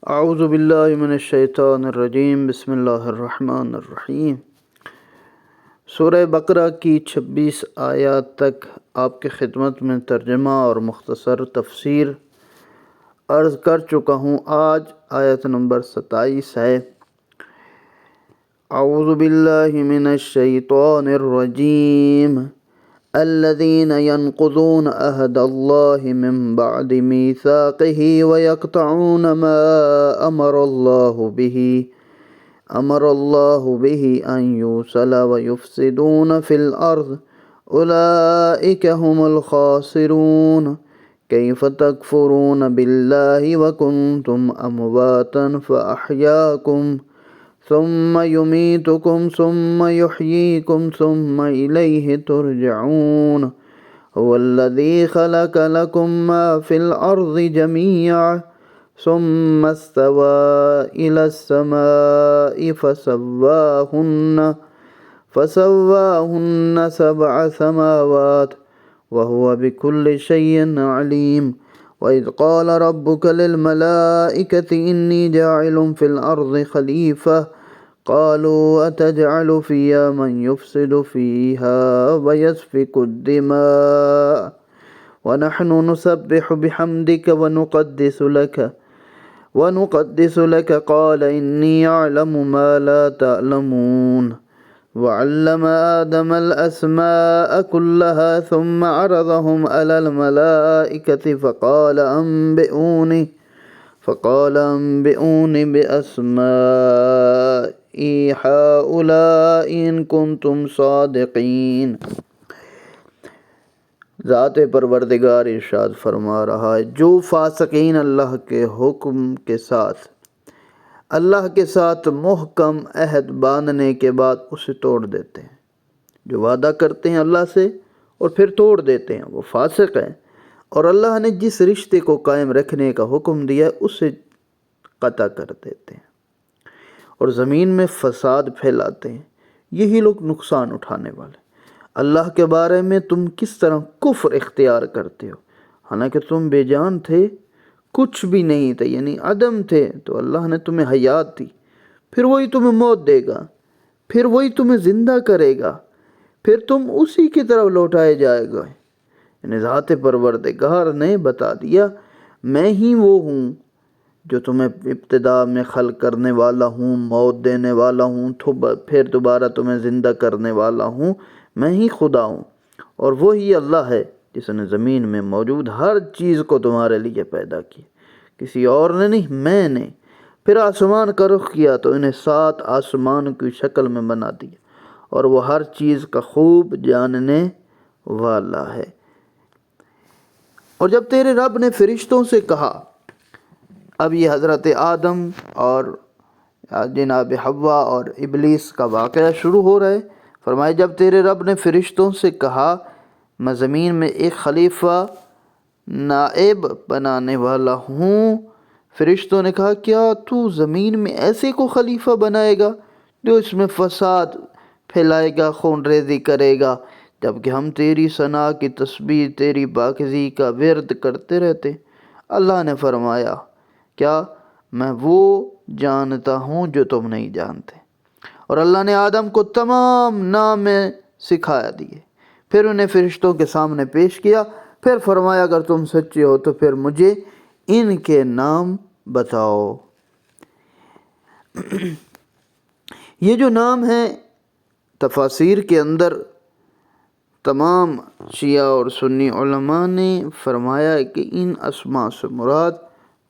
اعوذ باللہ من الشیطان الرجیم، بسم اللہ الرحمن الرحیم۔ سورہ بقرہ کی 26 آیات تک آپ کی خدمت میں ترجمہ اور مختصر تفسیر عرض کر چکا ہوں۔ آج آیت نمبر 27 ہے۔ اعوذ باللہ من الشیطان الرجیم، الذين ينقضون عهد الله من بعد ميثاقه ويقطعون ما أمر الله به أن يوصل ويفسدون في الأرض أولئك هم الخاسرون كيف تكفرون بالله وكنتم أمواتا فأحياكم ثم يميتكم ثم يحييكم ثم إليه ترجعون هو الذي خلق لكم ما في الأرض جميعا ثم استوى إلى السماء فسواهن 7 سماوات وهو بكل شيء عليم وإذ قال ربك للملائكة إني جاعل في الأرض خليفة قالوا أتجعل فيها من يفسد فيها ويسفك الدماء ونحن نسبح بحمدك ونقدس لك قال إني أعلم ما لا تعلمون وعلم آدم الأسماء كلها ثم عرضهم على الملائكة فقال أنبئوني بأسماء هؤلاء إن كنتم صادقين۔ ذات پروردگار ارشاد فرما رہا ہے، جو فاسقین اللہ کے حکم کے ساتھ محکم عہد باندھنے کے بعد اسے توڑ دیتے ہیں، جو وعدہ کرتے ہیں اللہ سے اور پھر توڑ دیتے ہیں، وہ فاسق ہیں، اور اللہ نے جس رشتے کو قائم رکھنے کا حکم دیا اسے قطع کر دیتے ہیں اور زمین میں فساد پھیلاتے ہیں۔ یہی لوگ نقصان اٹھانے والے۔ اللہ کے بارے میں تم کس طرح کفر اختیار کرتے ہو، حالانکہ تم بے جان تھے، کچھ بھی نہیں تھے، یعنی عدم تھے، تو اللہ نے تمہیں حیات دی، پھر وہی تمہیں موت دے گا، پھر وہی تمہیں زندہ کرے گا، پھر تم اسی کی طرف لوٹائے جائے گا۔ یعنی ذات پروردگار نے بتا دیا، میں ہی وہ ہوں جو تمہیں ابتدا میں خلق کرنے والا ہوں، موت دینے والا ہوں، پھر دوبارہ تمہیں زندہ کرنے والا ہوں، میں ہی خدا ہوں۔ اور وہی اللہ ہے جس نے زمین میں موجود ہر چیز کو تمہارے لیے پیدا کیا، کسی اور نے نہیں، میں نے۔ پھر آسمان کا رخ کیا تو انہیں 7 آسمان کی شکل میں بنا دیا، اور وہ ہر چیز کا خوب جاننے والا ہے۔ اور جب تیرے رب نے فرشتوں سے کہا، اب یہ حضرت آدم اور جناب حوا اور ابلیس کا واقعہ شروع ہو رہا ہے۔ فرمایا جب تیرے رب نے فرشتوں سے کہا میں زمین میں ایک خلیفہ نائب بنانے والا ہوں، فرشتوں نے کہا کیا تو زمین میں ایسے کو خلیفہ بنائے گا جو اس میں فساد پھیلائے گا، خون ریزی کرے گا، جبکہ ہم تیری ثنا کی تسبیح، تیری پاکیزگی کا ورد کرتے رہتے۔ اللہ نے فرمایا کیا میں وہ جانتا ہوں جو تم نہیں جانتے۔ اور اللہ نے آدم کو تمام نام سکھایا دیے، پھر انہیں فرشتوں کے سامنے پیش کیا، پھر فرمایا اگر تم سچے ہو تو پھر مجھے ان کے نام بتاؤ۔ یہ جو نام ہیں، تفاسیر کے اندر تمام شیعہ اور سنی علماء نے فرمایا کہ ان اسماء سے مراد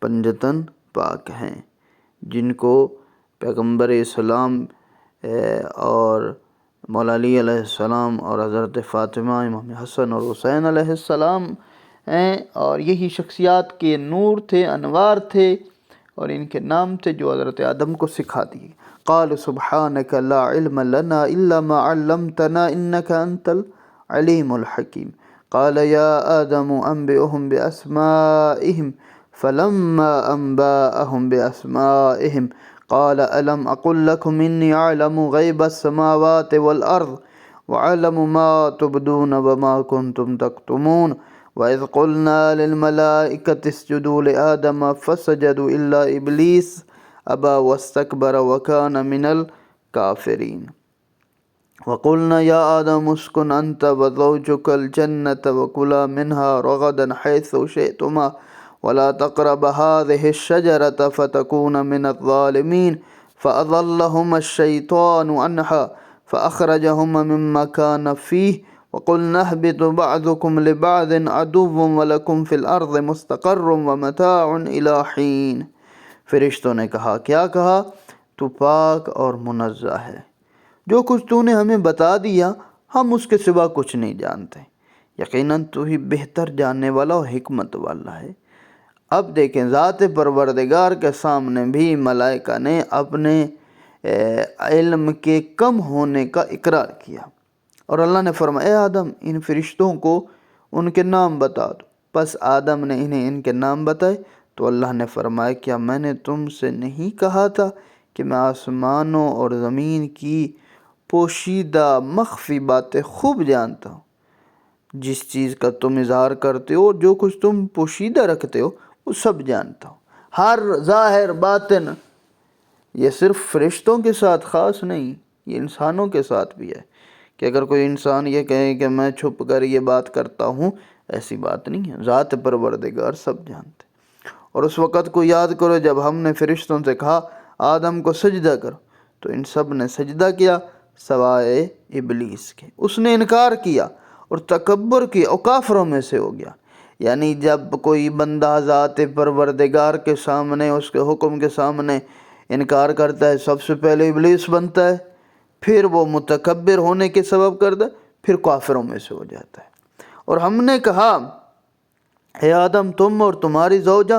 پنجتن پاک ہیں، جن کو پیغمبر اسلام اور مولا علی علیہ السلام اور حضرت فاطمہ، امام حسن اور حسین علیہ السلام ہیں، اور یہی شخصیات کے نور تھے، انوار تھے، اور ان کے نام تھے جو حضرت آدم کو سکھا دیے۔ قال سبحانک لا علم لنا الا ما علمتنا انک انت العلیم الحکیم۔ قال یا آدم انبئهم باسمائهم فلما انبأهم باسمائهم قال ألم أقل لكم إني أعلم غيب السماوات والأرض وأعلم ما تبدون وما كنتم تكتمون وَإِذْ قُلْنَا لِلْمَلَائِكَةِ اسْجُدُوا لِآدَمَ فَسَجَدُوا إِلَّا إِبْلِيسَ أَبَى وَاسْتَكْبَرَ وَكَانَ مِنَ الْكَافِرِينَ وَقُلْنَا يَا آدَمُ اسْكُنْ أَنْتَ وَزَوْجُكَ الْجَنَّةَ وَكُلَا مِنْهَا رَغَدًا حَيْثُ شِئْتُمَا وَلَا تَقْرَبَا هَٰذِهِ الشَّجَرَةَ فَتَكُونَا مِنَ الظَّالِمِينَ فَأَضَلَّهُمَا الشَّيْطَانُ عَنْهَا فَأَخْرَجَهُمَا مِمَّا كَانَ فِيهِ وَقُلْنَا اهْبِطُوا بَعْضُكُمْ لِبَعْضٍ عَدُوٌّ وَلَكُمْ فِي الْأَرْضِ مُسْتَقَرٌّ وَمَتَاعٌ إِلَىٰ حِينٍ۔ فرشتوں نے کہا، کیا کہا؟ تو پاک اور منزہ ہے، جو کچھ تو نے ہمیں بتا دیا ہم اس کے سوا کچھ نہیں جانتے، یقیناً تو ہی بہتر جاننے والا اور حکمت والا ہے۔ اب دیکھیں، ذات پروردگار کے سامنے بھی ملائکہ نے اپنے علم کے کم ہونے کا اقرار کیا، اور اللہ نے فرمایا، اے آدم ان فرشتوں کو ان کے نام بتا دو۔ پس آدم نے انہیں ان کے نام بتائے تو اللہ نے فرمایا، کیا میں نے تم سے نہیں کہا تھا کہ میں آسمانوں اور زمین کی پوشیدہ مخفی باتیں خوب جانتا ہوں؟ جس چیز کا تم اظہار کرتے ہو اور جو کچھ تم پوشیدہ رکھتے ہو وہ سب جانتا ہوں، ہر ظاہر باطن۔ یہ صرف فرشتوں کے ساتھ خاص نہیں، یہ انسانوں کے ساتھ بھی ہے، کہ اگر کوئی انسان یہ کہے کہ میں چھپ کر یہ بات کرتا ہوں، ایسی بات نہیں ہے، ذات پروردگار سب جانتے۔ اور اس وقت کو یاد کرو جب ہم نے فرشتوں سے کہا آدم کو سجدہ کرو، تو ان سب نے سجدہ کیا سوائے ابلیس کے۔ اس نے انکار کیا اور تکبر کیا اور کافروں میں سے ہو گیا۔ یعنی جب کوئی بندہ ذات پروردگار کے سامنے، اس کے حکم کے سامنے انکار کرتا ہے، سب سے پہلے ابلیس بنتا ہے، پھر وہ متکبر ہونے کے سبب کرتا ہے، پھر کافروں میں سے ہو جاتا ہے۔ اور ہم نے کہا، اے آدم تم اور تمہاری زوجہ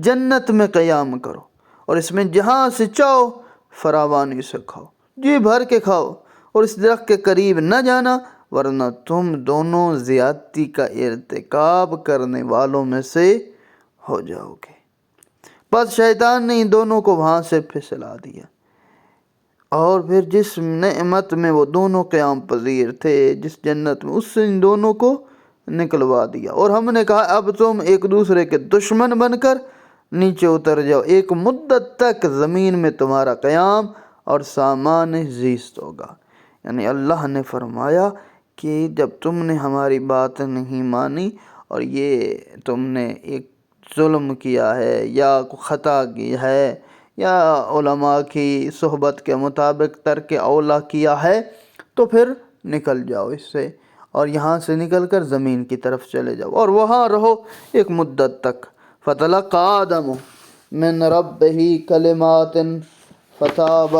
جنت میں قیام کرو اور اس میں جہاں سے چاہو فراوانی سے کھاؤ، جی بھر کے کھاؤ، اور اس درخت کے قریب نہ جانا ورنہ تم دونوں زیادتی کا ارتکاب کرنے والوں میں سے ہو جاؤ گے۔ پس شیطان نے ان دونوں کو وہاں سے پھسلا دیا، اور پھر جس نعمت میں وہ دونوں قیام پذیر تھے، جس جنت میں، اس سے ان دونوں کو نکلوا دیا، اور ہم نے کہا اب تم ایک دوسرے کے دشمن بن کر نیچے اتر جاؤ، ایک مدت تک زمین میں تمہارا قیام اور سامان زیست ہوگا۔ یعنی اللہ نے فرمایا کہ جب تم نے ہماری بات نہیں مانی اور یہ تم نے ایک ظلم کیا ہے یا خطا کی ہے یا علماء کی صحبت کے مطابق ترک اولا کیا ہے، تو پھر نکل جاؤ اس سے، اور یہاں سے نکل کر زمین کی طرف چلے جاؤ اور وہاں رہو ایک مدت تک۔ فَتَلَقَّىٰ آدَمُ مِن رَبِّهِ كَلِمَاتٍ فَتَابَ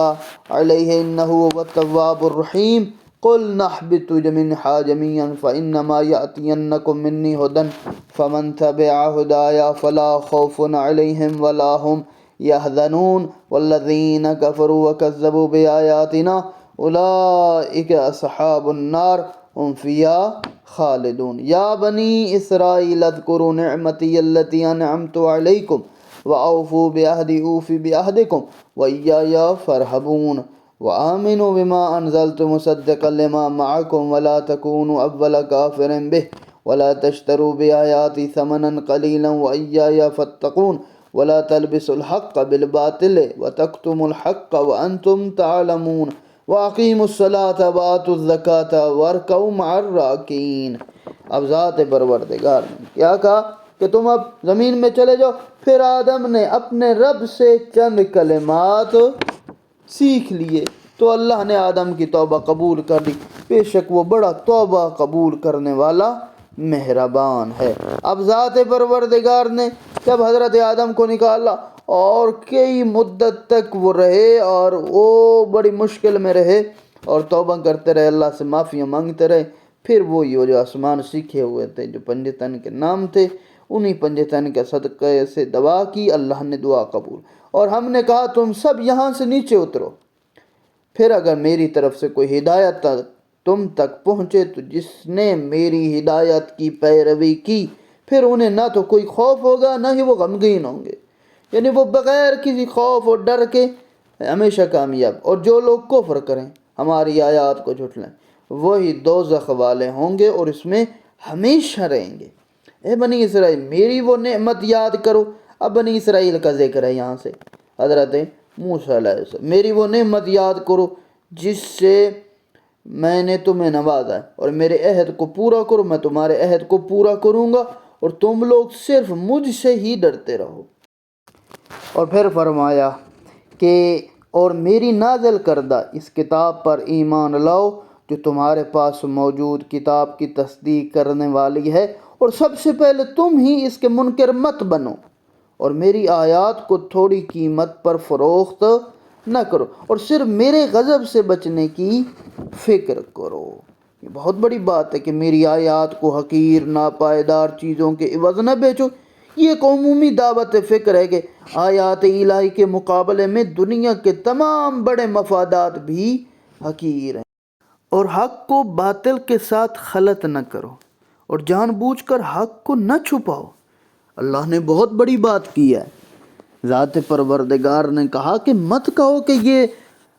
عَلَيْهِ إِنَّهُ هُوَ التَّوَّابُ الرَّحِيمُ قُلْنَا اهْبِطُوا مِنْهَا جَمِيعًا فَإِنَّمَا يَأْتِيَنَّكُم مِّنِّي هُدًى فَمَن تَبِعَ هُدَايَ فَلَا خَوْفٌ عَلَيْهِمْ وَلَا هُمْ يَحْزَنُونَ وَالَّذِينَ كَفَرُوا وَكَذَّبُوا بِآيَاتِنَا أُولَٰئِكَ أَصْحَابُ النَّارِ هُمْ فِيهَا خالدون۔ یا بنی اسرائیل اذکروا نعمتی التي انعمت علیکم واوفوا بعہدی اوف بعہدکم وإیایا فارہبون وآمنوا بما انزلت مصدقا لما معکم ولا تکونوا اول کافر به ولا تشتروا بآیاتی ثمنا قلیلا وإیایا فاتقون ولا تلبسوا الحق بالباطل وتکتموا الحق وانتم تعلمون وَأَقِيمُوا الصَّلَاةَ وَآتُوا الزَّكَاةَ وَارْكَعُوا مَعَ الرَّاكِعِينَ۔ اب ذات پروردگار نے کیا کہا کہ تم اب زمین میں چلے جاؤ۔ پھر آدم نے اپنے رب سے چند کلمات سیکھ لیے تو اللہ نے آدم کی توبہ قبول کر لی، بے شک وہ بڑا توبہ قبول کرنے والا مہربان ہے۔ اب ذات پروردگار نے جب حضرت آدم کو نکالا اور کئی مدت تک وہ رہے اور وہ بڑی مشکل میں رہے اور توبہ کرتے رہے، اللہ سے معافیاں مانگتے رہے، پھر وہ جو آسمان سیکھے ہوئے تھے جو پنجتن کے نام تھے، انہی پنجتن کے صدقے سے دعا کی، اللہ نے دعا قبول، اور ہم نے کہا تم سب یہاں سے نیچے اترو، پھر اگر میری طرف سے کوئی ہدایت تم تک پہنچے تو جس نے میری ہدایت کی پیروی کی پھر انہیں نہ تو کوئی خوف ہوگا نہ ہی وہ غمگین ہوں گے، یعنی وہ بغیر کسی خوف اور ڈر کے ہمیشہ کامیاب، اور جو لوگ کفر کریں ہماری آیات کو جھٹلائیں وہی دوزخ والے ہوں گے اور اس میں ہمیشہ رہیں گے۔ اے بنی اسرائیل میری وہ نعمت یاد کرو. اب بنی اسرائیل کا ذکر ہے یہاں سے، حضرت موسیٰ علیہ السلام. میری وہ نعمت یاد کرو جس سے میں نے تمہیں نوازا ہے، اور میرے عہد کو پورا کرو، میں تمہارے عہد کو پورا کروں گا، اور تم لوگ صرف مجھ سے ہی ڈرتے رہو. اور پھر فرمایا کہ اور میری نازل کردہ اس کتاب پر ایمان لاؤ جو تمہارے پاس موجود کتاب کی تصدیق کرنے والی ہے، اور سب سے پہلے تم ہی اس کے منکر مت بنو، اور میری آیات کو تھوڑی قیمت پر فروخت نہ کرو، اور صرف میرے غضب سے بچنے کی فکر کرو. یہ بہت بڑی بات ہے کہ میری آیات کو حقیر ناپائیدار چیزوں کے عوض نہ بیچو. یہ ایک عمومی دعوت فکر ہے کہ آیات الہی کے مقابلے میں دنیا کے تمام بڑے مفادات بھی حقیر ہیں. اور حق کو باطل کے ساتھ خلط نہ کرو، اور جان بوجھ کر حق کو نہ چھپاؤ. اللہ نے بہت بڑی بات کی ہے. ذات پروردگار نے کہا کہ مت کہو کہ یہ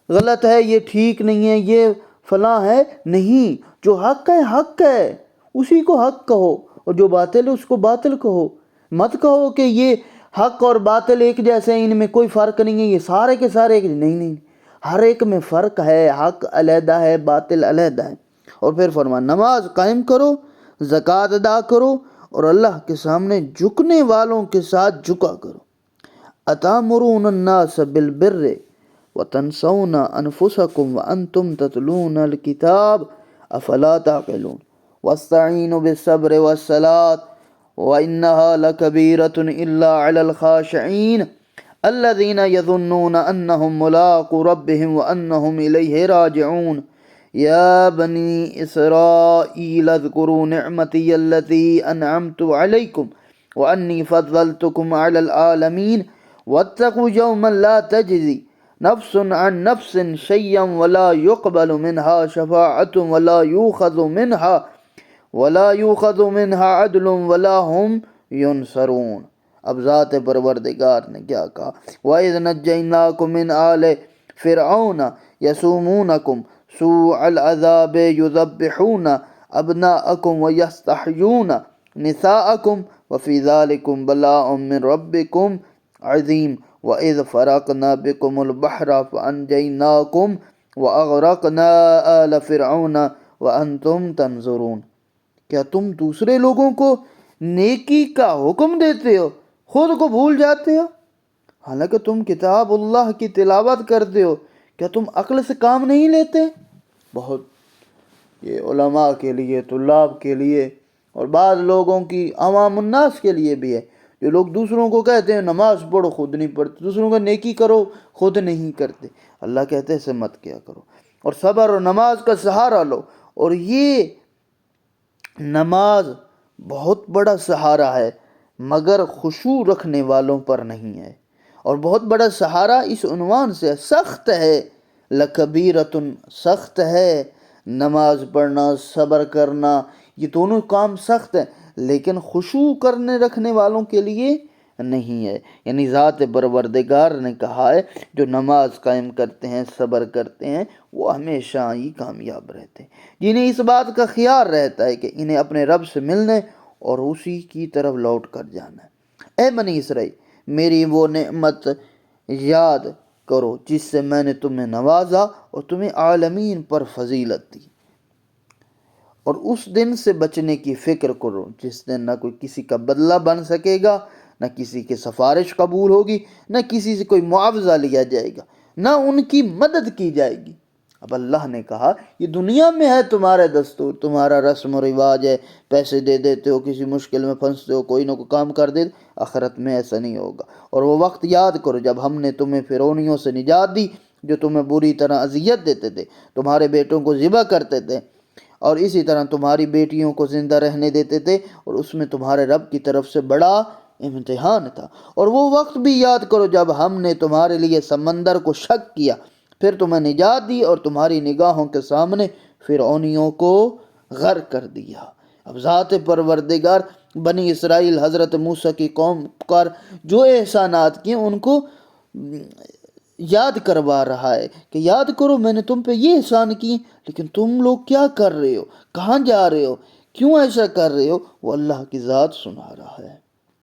غلط ہے، یہ ٹھیک نہیں ہے، یہ فلاں ہے. نہیں، جو حق ہے حق ہے، اسی کو حق کہو، اور جو باطل ہے اس کو باطل کہو. مت کہو کہ یہ حق اور باطل ایک جیسے ہیں، ان میں کوئی فرق نہیں ہے، یہ سارے کے سارے ایک. نہیں، ہر ایک میں فرق ہے، حق علیحدہ ہے، باطل علیحدہ ہے. اور پھر فرمایا نماز قائم کرو، زکوٰۃ ادا کرو، اور اللہ کے سامنے جھکنے والوں کے ساتھ جھکا کرو. اتامرون الناس بالبر وتنسون انفسکم وانتم تتلون الکتاب افلا تعقلون واستعینوا بالصبر والصلاة وانها لکبیرۃ الا علی الخاشعین الذین یظنون انہم ملاقو ربہم وانہم الیہ راجعون. یا بنی اسرائیل اذکروا نعمتی التی انعمت علیکم وانی فضلتکم علی العالمین واتقوا یوما لا تجزی نفس عن نفس شیئا ولا يقبل منها شفاعة ولا يؤخذ منها عدل ولا هم ينصرون. اب ذات پروردگار نے کیا کہا؟ وَإِذْ نَجَّيْنَاكُمْ مِنْ آلِ فِرْعَوْنَ يَسُومُونَكُمْ سُوءَ الْعَذَابِ يُذَبِّحُونَ أَبْنَاءَكُمْ وَيَسْتَحْيُونَ نِسَاءَكُمْ وَفِي ذَلِكُمْ بَلَاءٌ مِّن رَبِّكُمْ عَظِيمٌ. وَإِذْ فَرَقْنَا بِكُمُ الْبَحْرَ فَأَنْجَيْنَاكُمْ وَأَغْرَقْنَا آلَ فِرْعَوْنَ وَأَنْتُمْ تَنظُرُونَ. کیا تم دوسرے لوگوں کو نیکی کا حکم دیتے ہو، خود کو بھول جاتے ہو؟ حالانکہ تم کتاب اللہ کی تلاوت کرتے ہو. کیا تم عقل سے کام نہیں لیتے؟ بہت یہ علماء کے لیے، طلاب کے لیے، اور بعض لوگوں کی عوام الناس کے لیے بھی ہے، جو لوگ دوسروں کو کہتے ہیں نماز پڑھو خود نہیں پڑھتے، دوسروں کا نیکی کرو خود نہیں کرتے. اللہ کہتے ہیں ایسے مت کیا کرو، اور صبر اور نماز کا سہارا لو. اور یہ نماز بہت بڑا سہارا ہے، مگر خشوع رکھنے والوں پر نہیں ہے. اور بہت بڑا سہارا اس عنوان سے سخت ہے، لکبیرۃ، سخت ہے. نماز پڑھنا، صبر کرنا، یہ دونوں کام سخت ہیں، لیکن خشوع کرنے رکھنے والوں کے لیے نہیں ہے. یعنی ذات پروردگار نے کہا ہے جو نماز قائم کرتے ہیں، صبر کرتے ہیں، وہ ہمیشہ ہی کامیاب رہتے ہیں، جنہیں اس بات کا خیال رہتا ہے کہ انہیں اپنے رب سے ملنے اور اسی کی طرف لوٹ کر جانا ہے. اے بنی اسرائیل میری وہ نعمت یاد کرو جس سے میں نے تمہیں نوازا اور تمہیں عالمین پر فضیلت دی، اور اس دن سے بچنے کی فکر کرو جس دن نہ کوئی کسی کا بدلہ بن سکے گا، نہ کسی کی سفارش قبول ہوگی، نہ کسی سے کوئی معاوضہ لیا جائے گا، نہ ان کی مدد کی جائے گی. اب اللہ نے کہا یہ دنیا میں ہے تمہارا دستور، تمہارا رسم و رواج ہے، پیسے دے دیتے ہو، کسی مشکل میں پھنستے ہو، کوئی نہ کوئی کام کر دیتے. آخرت میں ایسا نہیں ہوگا. اور وہ وقت یاد کرو جب ہم نے تمہیں فرعونیوں سے نجات دی جو تمہیں بری طرح اذیت دیتے تھے، تمہارے بیٹوں کو ذبح کرتے تھے، اور اسی طرح تمہاری بیٹیوں کو زندہ رہنے دیتے تھے، اور اس میں تمہارے رب کی طرف سے بڑا امتحان تھا. اور وہ وقت بھی یاد کرو جب ہم نے تمہارے لیے سمندر کو شق کیا، پھر تمہیں نجات دی اور تمہاری نگاہوں کے سامنے فرعونیوں کو غرق کر دیا. اب ذات پروردگار بنی اسرائیل حضرت موسیٰ کی قوم پر جو احسانات کیے ان کو یاد کروا رہا ہے کہ یاد کرو میں نے تم پہ یہ احسان کیے، لیکن تم لوگ کیا کر رہے ہو، کہاں جا رہے ہو، کیوں ایسا کر رہے ہو؟ وہ اللہ کی ذات سنا رہا ہے۔